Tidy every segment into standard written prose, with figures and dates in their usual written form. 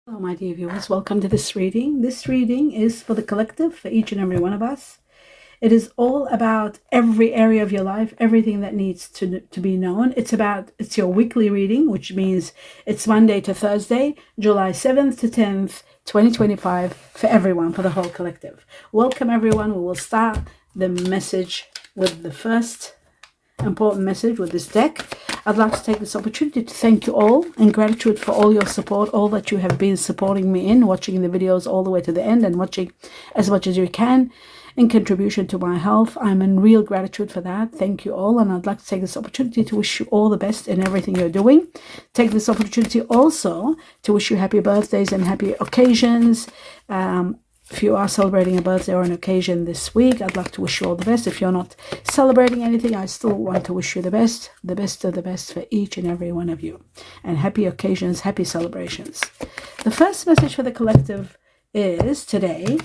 Hello, my dear viewers. Welcome to this reading. This reading is for the collective, for each and every one of us. It is all about every area of your life, everything that needs to be known. It's your weekly reading, which means it's Monday to Thursday, July 7th to 10th, 2025, for everyone, for the whole collective. Welcome, everyone. We will start the message with the first important message with this deck. I'd like to take this opportunity to thank you all in gratitude for all your support, all that you have been supporting me in, watching the videos all the way to the end and watching as much as you can in contribution to my health. I'm in real gratitude for that. Thank you all. And I'd like to take this opportunity to wish you all the best in everything you're doing. Take this opportunity also to wish you happy birthdays and happy occasions. If you are celebrating a birthday or an occasion this week, I'd like to wish you all the best. If you're not celebrating anything, I still want to wish you the best of the best for each and every one of you. And happy occasions, happy celebrations. The first message for the collective is today,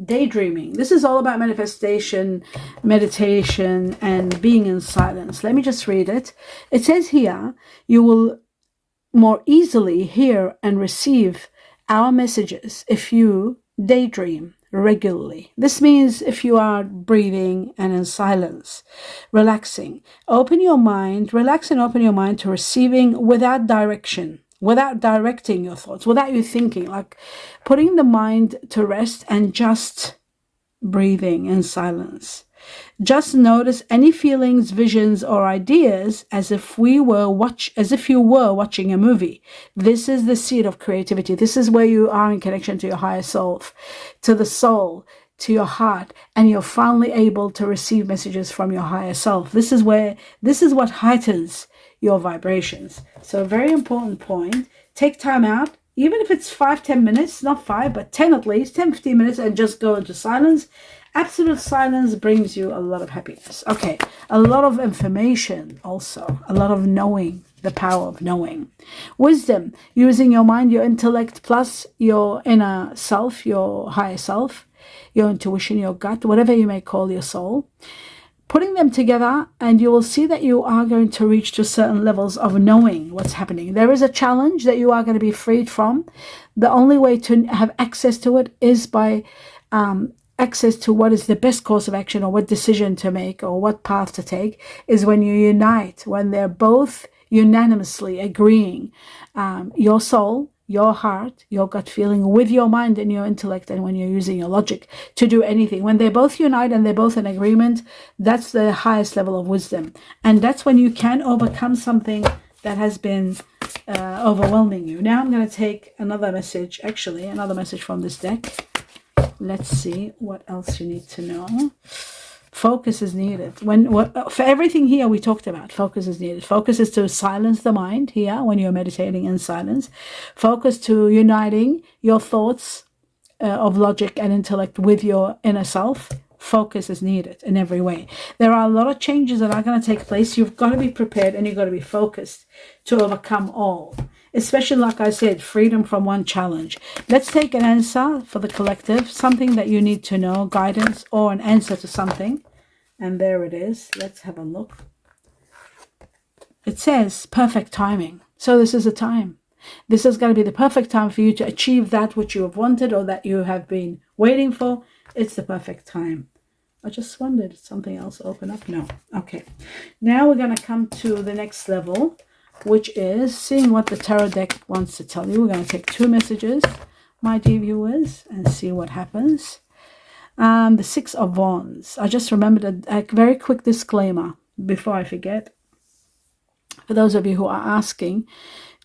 daydreaming. This is all about manifestation, meditation, and being in silence. Let me just read it. It says here, you will more easily hear and receive our messages if you daydream regularly. This means if you are breathing and in silence, relaxing, relax and open your mind to receiving without direction, without directing your thoughts, without you thinking, like putting the mind to rest and just breathing in silence. Just notice any feelings, visions, or ideas as if you were watching a movie. This is the seed of creativity. This is where you are in connection to your higher self, to the soul, to your heart, and you're finally able to receive messages from your higher self. This is what heightens your vibrations. So a very important point. Take time out, even if it's 5-10 minutes, not 5, but 10 at least, 10-15 minutes, and just go into silence. Absolute silence brings you a lot of happiness. Okay, a lot of information also, a lot of knowing, the power of knowing. Wisdom, using your mind, your intellect, plus your inner self, your higher self, your intuition, your gut, whatever you may call your soul. Putting them together, and you will see that you are going to reach to certain levels of knowing what's happening. There is a challenge that you are going to be freed from. The only way to have access to it is by access to what is the best course of action, or what decision to make, or what path to take, is when you unite, when they're both unanimously agreeing, your soul, your heart, your gut feeling with your mind and your intellect, and when you're using your logic to do anything. When they both unite and they're both in agreement, that's the highest level of wisdom. And that's when you can overcome something that has been overwhelming you. Now I'm going to take another message from this deck. Let's see what else you need to know. Focus is needed. For everything here we talked about, focus is needed. Focus is to silence the mind here when you're meditating in silence. Focus to uniting your thoughts of logic and intellect with your inner self. Focus is needed in every way. There are a lot of changes that are going to take place. You've got to be prepared and you've got to be focused to overcome all. Especially, like I said, freedom from one challenge. Let's take an answer for the collective, something that you need to know, guidance, or an answer to something. And there it is. Let's have a look. It says perfect timing. So this is a time. This is going to be the perfect time for you to achieve that which you have wanted or that you have been waiting for. It's the perfect time. I just wondered, did something else open up? No. Okay. Now we're going to come to the next level, which is seeing what the tarot deck wants to tell you. We're going to take 2 messages, my dear viewers, and see what happens. The 6 of Wands. I just remembered a very quick disclaimer before I forget. For those of you who are asking,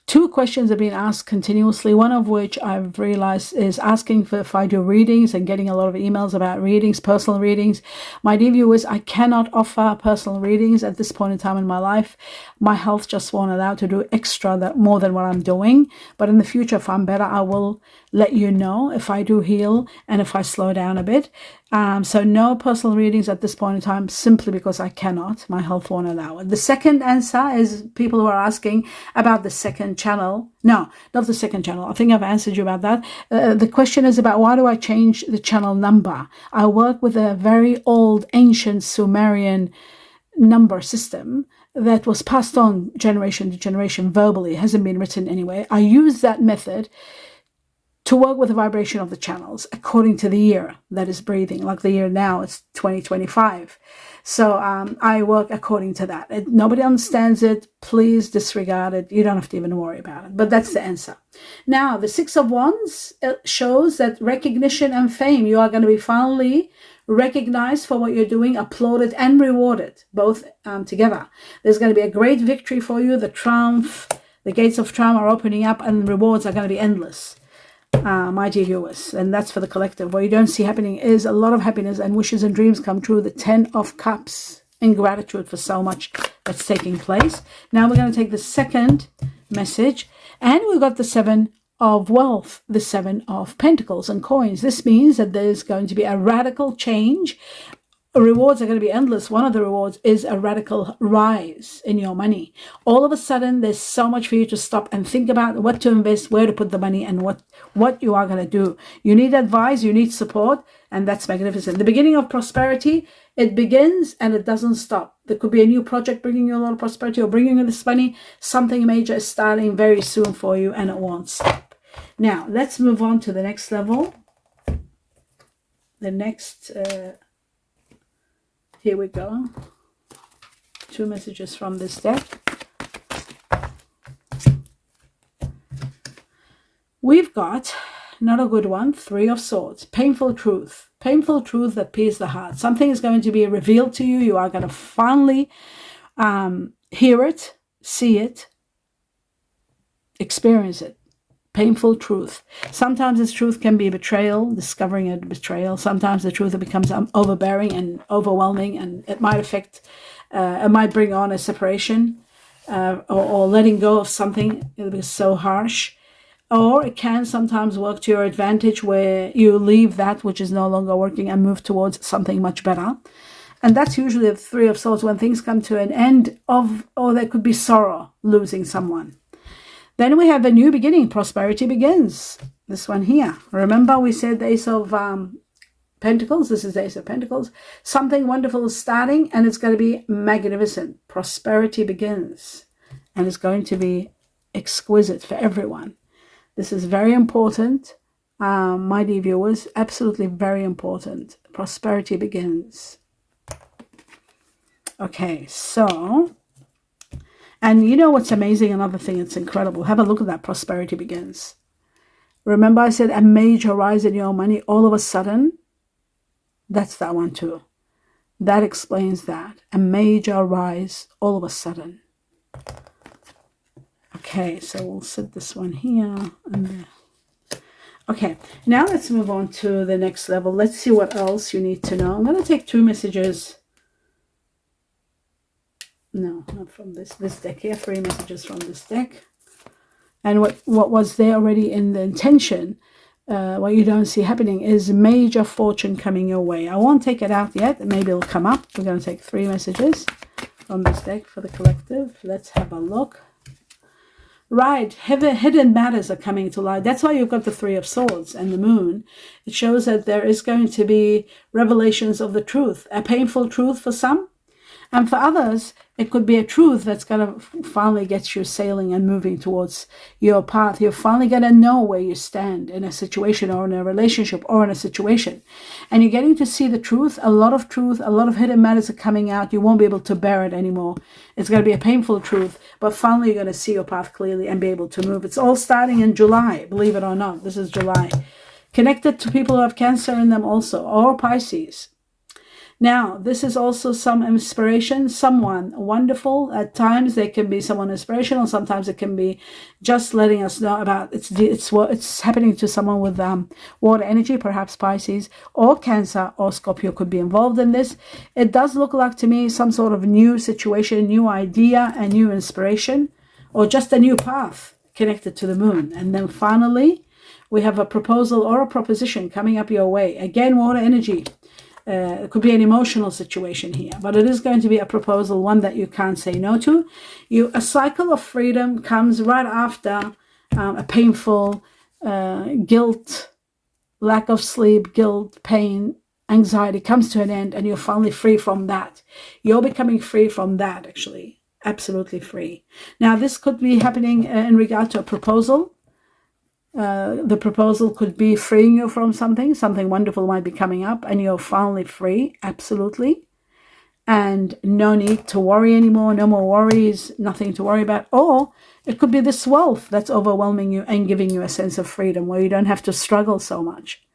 2 questions have been asked continuously, one of which I've realized is asking for if I do readings and getting a lot of emails about readings, personal readings. My dear viewers, I cannot offer personal readings at this point in time in my life. My health just won't allow to do more than what I'm doing. But in the future, if I'm better, I will let you know if I do heal and if I slow down a bit. So no personal readings at this point in time, simply because I cannot. My health won't allow it. The second answer is people who are asking about the second channel. No, not the second channel. I think I've answered you about that. The question is about why do I change the channel number? I work with a very old, ancient Sumerian number system that was passed on generation to generation verbally, it hasn't been written anyway. I use that method to work with the vibration of the channels according to the year that is breathing. Like the year now, it's 2025. So I work according to that. Nobody understands it. Please disregard it. You don't have to even worry about it. But that's the answer. Now, the Six of Wands shows that recognition and fame. You are going to be finally recognized for what you're doing, applauded and rewarded, both together. There's going to be a great victory for you. The gates of triumph are opening up, and rewards are going to be endless. My dear viewers, and that's for the collective. What you don't see happening is a lot of happiness and wishes and dreams come true. The 10 of Cups, in gratitude for so much that's taking place. Now we're going to take the second message, and we've got the 7 of Wealth, the 7 of Pentacles and Coins. This means that there's going to be a radical change. Rewards are going to be endless. One of the rewards is a radical rise in your money. All of a sudden, there's so much for you to stop and think about what to invest, where to put the money, and what you are going to do. You need advice, you need support, and that's magnificent. The beginning of prosperity, it begins and it doesn't stop. There could be a new project bringing you a lot of prosperity or bringing you this money. Something major is starting very soon for you, and it won't stop. Now, let's move on to the next level. The next... Here we go. 2 messages from this deck. We've got, not a good one, 3 of Swords. Painful truth. Painful truth that pierces the heart. Something is going to be revealed to you. You are going to finally hear it, see it, experience it. Painful truth. Sometimes this truth can be betrayal, discovering a betrayal. Sometimes the truth becomes overbearing and overwhelming, and it might it might bring on a separation or letting go of something. It'll be so harsh. Or it can sometimes work to your advantage, where you leave that which is no longer working and move towards something much better. And that's usually the 3 of Swords, when things come to an end or there could be sorrow, losing someone. Then we have a new beginning. Prosperity begins. This one here. Remember we said the Ace of Pentacles. This is the Ace of Pentacles. Something wonderful is starting, and it's going to be magnificent. Prosperity begins. And it's going to be exquisite for everyone. This is very important, my dear viewers. Absolutely very important. Prosperity begins. Okay, so... And you know what's amazing? Another thing that's incredible. Have a look at that. Prosperity begins. Remember I said a major rise in your money all of a sudden? That's that one too. That explains that. A major rise all of a sudden. Okay, so we'll set this one here and there. Okay, now let's move on to the next level. Let's see what else you need to know. I'm going to take 2 messages. No, not from this deck here. 3 messages from this deck. And what was there already in the intention, what you don't see happening, is major fortune coming your way. I won't take it out yet. Maybe it'll come up. We're going to take 3 messages from this deck for the collective. Let's have a look. Right, hidden matters are coming to light. That's why you've got the 3 of Swords and the Moon. It shows that there is going to be revelations of the truth. A painful truth for some. And for others, it could be a truth that's going to finally get you sailing and moving towards your path. You're finally going to know where you stand in a situation or in a relationship or in a situation. And you're getting to see the truth, a lot of hidden matters are coming out. You won't be able to bear it anymore. It's going to be a painful truth, but finally you're going to see your path clearly and be able to move. It's all starting in July, believe it or not. This is July. Connected to people who have Cancer in them also, or Pisces. Now, this is also some inspiration, someone wonderful. At times, they can be someone inspirational. Sometimes it can be just letting us know about it's happening to someone with water energy, perhaps Pisces or Cancer or Scorpio could be involved in this. It does look like to me some sort of new situation, new idea, a new inspiration, or just a new path connected to the Moon. And then finally, we have a proposal or a proposition coming up your way. Again, water energy. It could be an emotional situation here, but it is going to be a proposal, one that you can't say no to. A cycle of freedom comes right after a painful guilt, lack of sleep, guilt, pain, anxiety comes to an end, and you're finally free from that. You're becoming free from that, actually. absolutely free. Now, this could be happening in regard to a proposal. The proposal could be freeing you from something wonderful might be coming up, and you're finally free, absolutely. And no need to worry anymore, no more worries, nothing to worry about. Or it could be this wealth that's overwhelming you and giving you a sense of freedom where you don't have to struggle so much.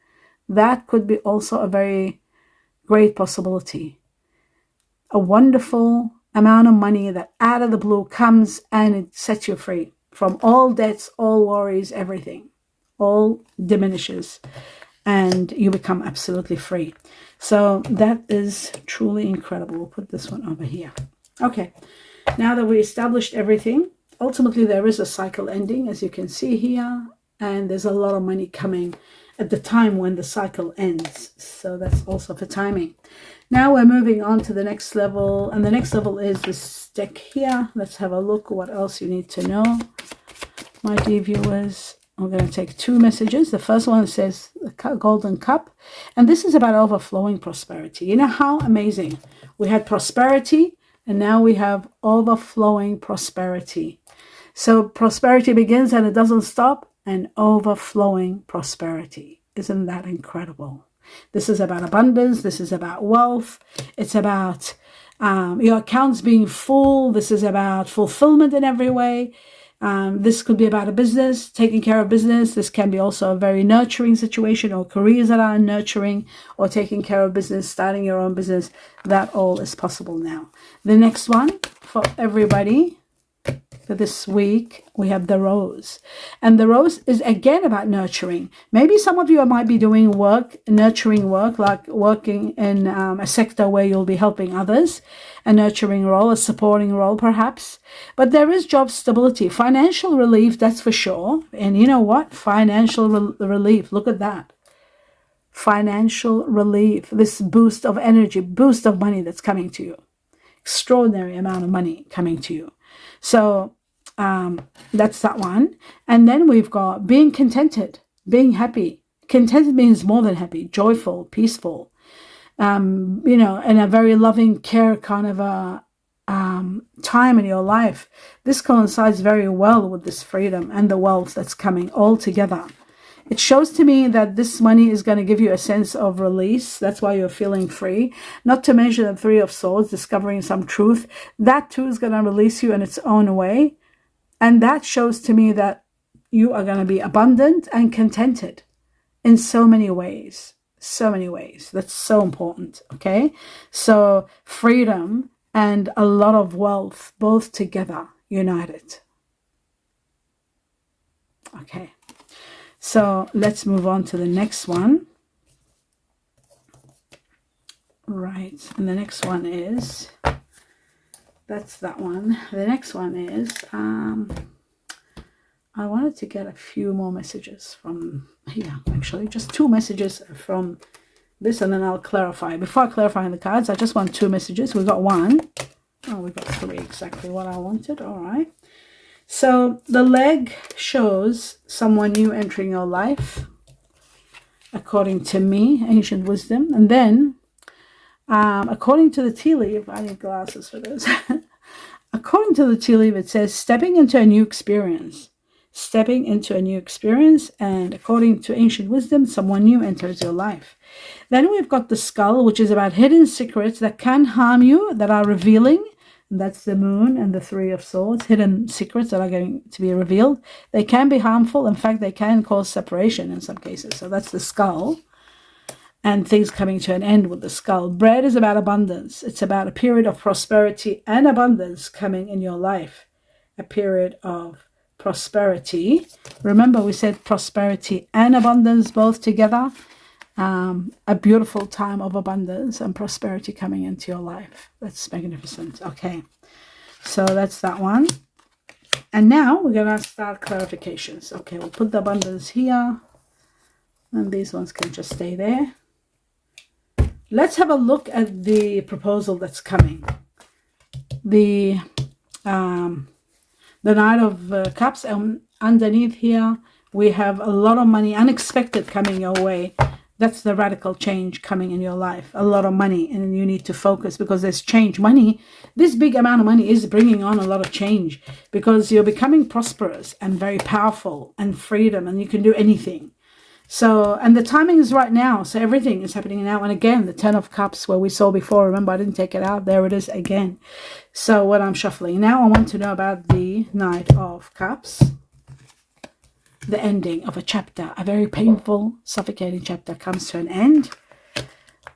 That could be also a very great possibility. A wonderful amount of money that out of the blue comes and it sets you free from all debts, all worries, everything. All diminishes and you become absolutely free. So that is truly incredible. We'll put this one over here. Okay, now that we established everything, ultimately there is a cycle ending, as you can see here, and there's a lot of money coming at the time when the cycle ends. So that's also for timing. Now we're moving on to the next level, and the next level is this deck here. Let's have a look what else you need to know, my dear viewers. I'm going to take two messages. The first one says the golden cup, and this is about overflowing prosperity. You know how amazing. We had prosperity, and now we have overflowing prosperity. So prosperity begins and it doesn't stop, and overflowing prosperity. Isn't that incredible? This is about abundance. This is about wealth. It's about your accounts being full. This is about fulfillment in every way. This could be about a business, taking care of business. This can be also a very nurturing situation, or careers that are nurturing, or taking care of business, starting your own business. That all is possible now. The next one for everybody for this week, we have the rose. And the rose is again about nurturing. Maybe some of you might be doing work, nurturing work, like working in a sector where you'll be helping others, a nurturing role, a supporting role perhaps. But there is job stability, financial relief, that's for sure. And you know what? Financial relief, look at that. Financial relief, this boost of energy, boost of money that's coming to you. Extraordinary amount of money coming to you. So that's that one. And then we've got being contented, being happy. Contented means more than happy, joyful, peaceful, you know, in a very loving care kind of a time in your life. This coincides very well with this freedom and the wealth that's coming all together. It shows to me that this money is going to give you a sense of release. That's why you're feeling free. Not to mention the Three of Swords, discovering some truth. That too is going to release you in its own way. And that shows to me that you are going to be abundant and contented in so many ways. So many ways. That's so important. Okay? So freedom and a lot of wealth, both together, united. Okay. So let's move on to the next one. Right, and the next one is, that's that one. The next one is, I wanted to get a few more messages from here, actually, just two messages from this, and then I'll clarify. Before I clarify the cards, I just want two messages. We got one. Oh, we got three, exactly what I wanted. All right. So the leg shows someone new entering your life, according to me, ancient wisdom. And then, according to the tea leaf, I need glasses for this. According to the tea leaf, it says stepping into a new experience. Stepping into a new experience. And according to ancient wisdom, someone new enters your life. Then we've got the skull, which is about hidden secrets that can harm you, that are revealing. That's the moon and the Three of Swords, hidden secrets that are going to be revealed. They can be harmful. In fact, they can cause separation in some cases. So that's the skull. And things coming to an end with the skull. Bread is about abundance. It's about a period of prosperity and abundance coming in your life. A period of prosperity. Remember, we said prosperity and abundance both together. A beautiful time of abundance and prosperity coming into your life. That's magnificent. Okay, so that's that one. And now we're going to start clarifications. Okay, we'll put the abundance here. And these ones can just stay there. Let's have a look at the proposal that's coming. The Knight of Cups, and underneath here, we have a lot of money, unexpected, coming your way. That's the radical change coming in your life. A lot of money, and you need to focus because there's change. Money, this big amount of money is bringing on a lot of change because you're becoming prosperous and very powerful and freedom, and you can do anything. So, and the timing is right now. So everything is happening now. And again, the 10 of Cups where we saw before, remember I didn't take it out. There it is again. So what I'm shuffling. Now I want to know about the Knight of Cups. The ending of a chapter, a very painful, suffocating chapter comes to an end.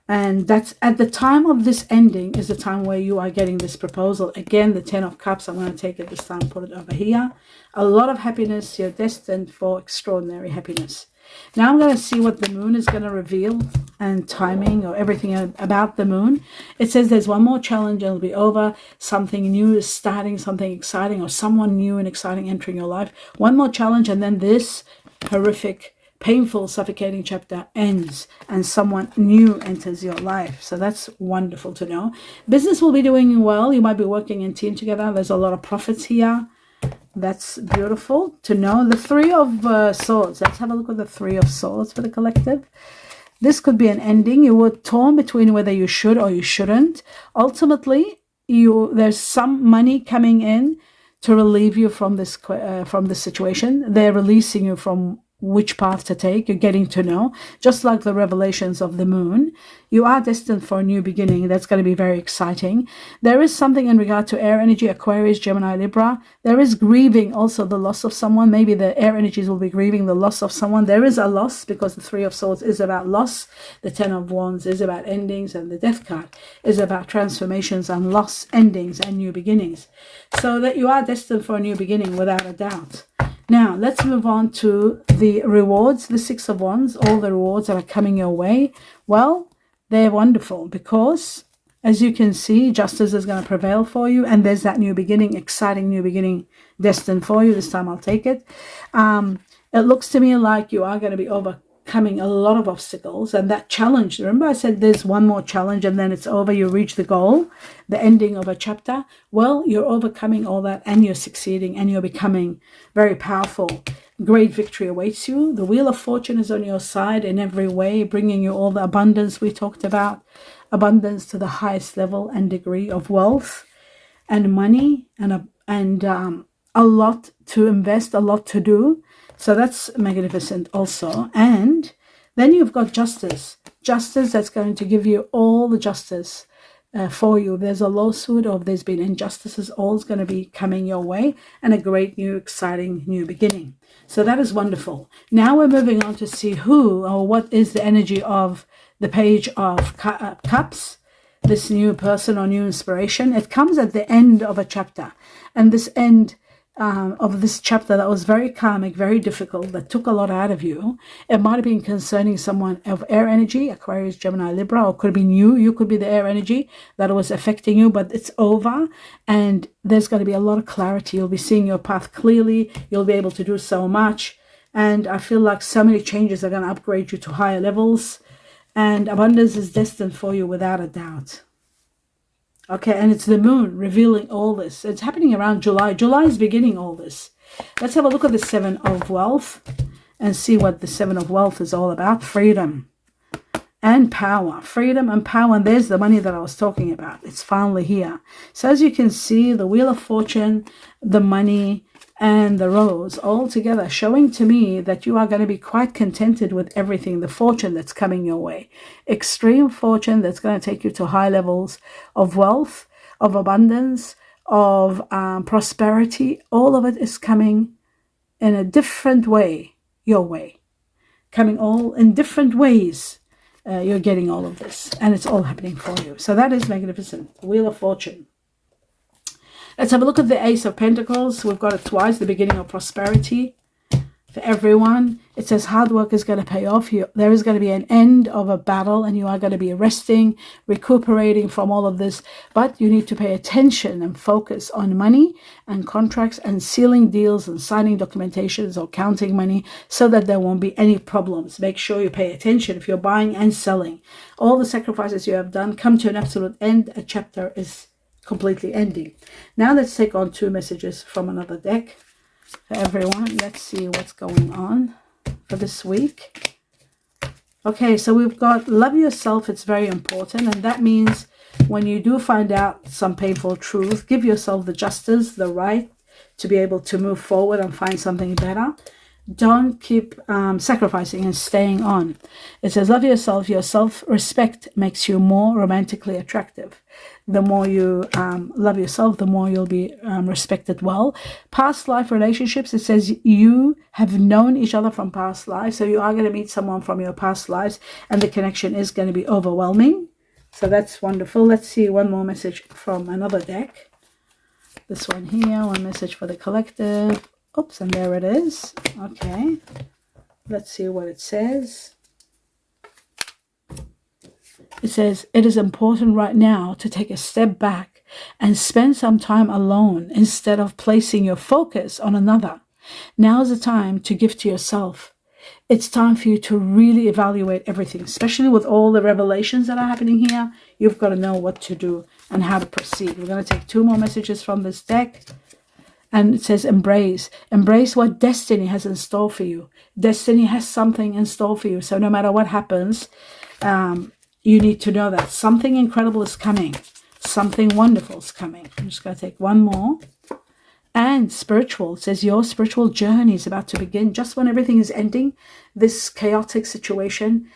And that's at the time of this ending is the time where you are getting this proposal. Again, the 10 of Cups, I'm going to take it this time, put it over here. A lot of happiness. You're destined for extraordinary happiness. Now I'm going to see what the moon is going to reveal and timing or everything about the moon. It says there's one more challenge and it'll be over. Something new is starting, something exciting, or someone new and exciting entering your life. One more challenge, and then this horrific, painful, suffocating chapter ends and someone new enters your life. So that's wonderful to know. Business will be doing well. You might be working in team together. There's a lot of profits here. That's beautiful to know. The Three of Swords. Let's have a look at the Three of Swords for the collective. This could be an ending. You were torn between whether you should or you shouldn't. Ultimately, there's some money coming in to relieve you from this situation. They're releasing you from which path to take. You're getting to know, just like the revelations of the moon. You are destined for a new beginning. That's going to be very exciting. There is something in regard to air energy, Aquarius, Gemini, Libra. There is grieving also the loss of someone. Maybe the air energies will be grieving the loss of someone. There is a loss because the Three of Swords is about loss. The 10 of Wands is about endings, and the Death card is about transformations and loss, endings and new beginnings. So that you are destined for a new beginning without a doubt. Now, let's move on to the rewards, the Six of Wands, all the rewards that are coming your way. Well, they're wonderful because, as you can see, justice is going to prevail for you. And there's that new beginning, exciting new beginning destined for you. This time I'll take it. It looks to me like you are going to be overcoming a lot of obstacles. And that challenge, remember I said there's one more challenge and then it's over. You reach the goal, the ending of a chapter. Well, you're overcoming all that and you're succeeding and you're becoming very powerful. Great victory awaits you. The Wheel of Fortune is on your side in every way, bringing you all the abundance we talked about. Abundance to the highest level and degree of wealth and money and a lot to invest, a lot to do. So that's magnificent also. And then you've got justice. Justice that's going to give you all the justice for you. If there's a lawsuit or if there's been injustices, all is going to be coming your way, and a great new exciting new beginning. So that is wonderful. Now we're moving on to see who or what is the energy of the Page of Cups, this new person or new inspiration. It comes at the end of a chapter, and this end of this chapter that was very karmic, very difficult, that took a lot out of you. It might have been concerning someone of air energy, Aquarius, Gemini, Libra, or could have been you. You could be the air energy that was affecting you, but it's over and there's going to be a lot of clarity. You'll be seeing your path clearly. You'll be able to do so much. And I feel like so many changes are going to upgrade you to higher levels, and abundance is destined for you without a doubt. Okay, and it's the moon revealing all this. It's happening around July. July is beginning all this. Let's have a look at the Seven of Wealth and see what the Seven of Wealth is all about. Freedom and power. Freedom and power. And there's the money that I was talking about. It's finally here. So as you can see, the Wheel of Fortune, the money, and the Rose all together, showing to me that you are going to be quite contented with everything, the fortune that's coming your way. Extreme fortune that's going to take you to high levels of wealth, of abundance, of prosperity. All of it is coming in a different way, your way. Coming all in different ways. You're getting all of this, and it's all happening for you. So that is magnificent. The Wheel of Fortune. Let's have a look at the Ace of Pentacles. We've got it twice, the beginning of prosperity for everyone. It says hard work is going to pay off. There is going to be an end of a battle, and you are going to be resting, recuperating from all of this. But you need to pay attention and focus on money and contracts and sealing deals and signing documentations or counting money so that there won't be any problems. Make sure you pay attention if you're buying and selling. All the sacrifices you have done come to an absolute end. A chapter is completely ending. Now let's take on two messages from another deck for everyone. Let's see what's going on for this week. Okay, so we've got love yourself. It's very important. And that means when you do find out some painful truth, give yourself the justice, the right to be able to move forward and find something better. Don't keep sacrificing and staying on. It says, love yourself. Your self-respect makes you more romantically attractive. The more you love yourself, the more you'll be respected well. Past life relationships, it says you have known each other from past lives. So you are going to meet someone from your past lives, and the connection is going to be overwhelming. So that's wonderful. Let's see one more message from another deck. This one here, one message for the collective. Oops, and there it is. Okay, let's see what it says. It says, it is important right now to take a step back and spend some time alone instead of placing your focus on another. Now is the time to give to yourself. It's time for you to really evaluate everything, especially with all the revelations that are happening here. You've got to know what to do and how to proceed. We're going to take 2 more messages from this deck. And it says, embrace. Embrace what destiny has in store for you. Destiny has something in store for you. So no matter what happens, you need to know that something incredible is coming. Something wonderful is coming. I'm just going to take 1 more. And spiritual. It says your spiritual journey is about to begin. Just when everything is ending, this chaotic situation,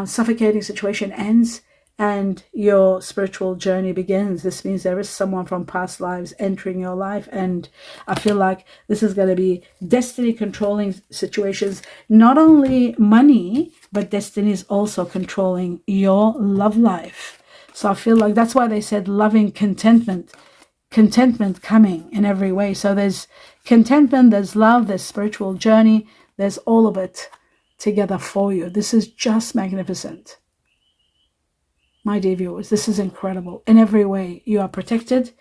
suffocating situation ends, and your spiritual journey begins. This means there is someone from past lives entering your life, and I feel like this is going to be destiny controlling situations. Not only money, but destiny is also controlling your love life. So I feel like that's why they said loving contentment. Contentment coming in every way. So there's contentment, there's love, there's spiritual journey, there's all of it together for you. This is just magnificent. My dear viewers, this is incredible. In every way, you are protected,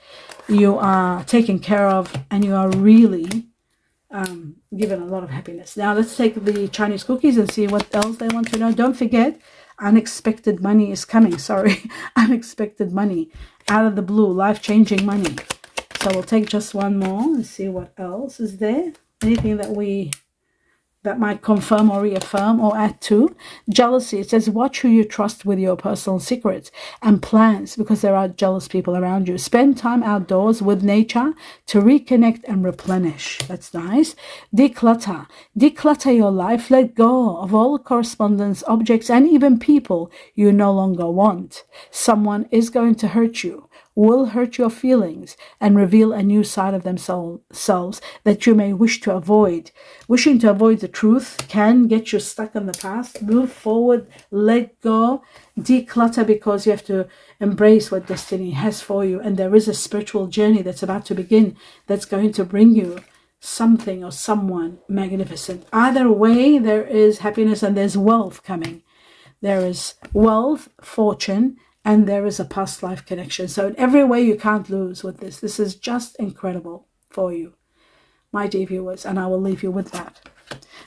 you are taken care of, and you are really given a lot of happiness. Now, let's take the Chinese cookies and see what else they want to know. Don't forget, unexpected money is coming. Sorry, unexpected money. Out of the blue, life-changing money. So we'll take just 1 more and see what else is there. Anything that might confirm or reaffirm or add to. Jealousy, it says watch who you trust with your personal secrets and plans, because there are jealous people around you. Spend time outdoors with nature to reconnect and replenish. That's nice. Declutter. Declutter your life. Let go of all correspondence, objects, and even people you no longer want. Someone is going to hurt you, will hurt your feelings, and reveal a new side of themselves that you may wish to avoid. Wishing to avoid the truth can get you stuck in the past. Move forward, let go, declutter, because you have to embrace what destiny has for you. And there is a spiritual journey that's about to begin that's going to bring you something or someone magnificent. Either way, there is happiness and there's wealth coming. There is wealth, fortune, and there is a past life connection. So in every way, you can't lose with this. This is just incredible for you, my dear viewers, and I will leave you with that.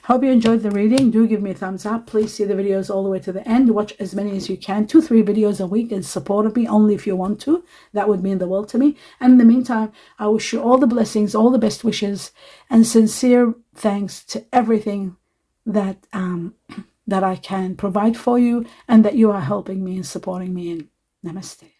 Hope you enjoyed the reading. Do give me a thumbs up. Please see the videos all the way to the end. Watch as many as you can. 2-3 videos a week, and support me only if you want to. That would mean the world to me. And in the meantime, I wish you all the blessings, all the best wishes, and sincere thanks to everything that that I can provide for you and that you are helping me and supporting me in. Namaste.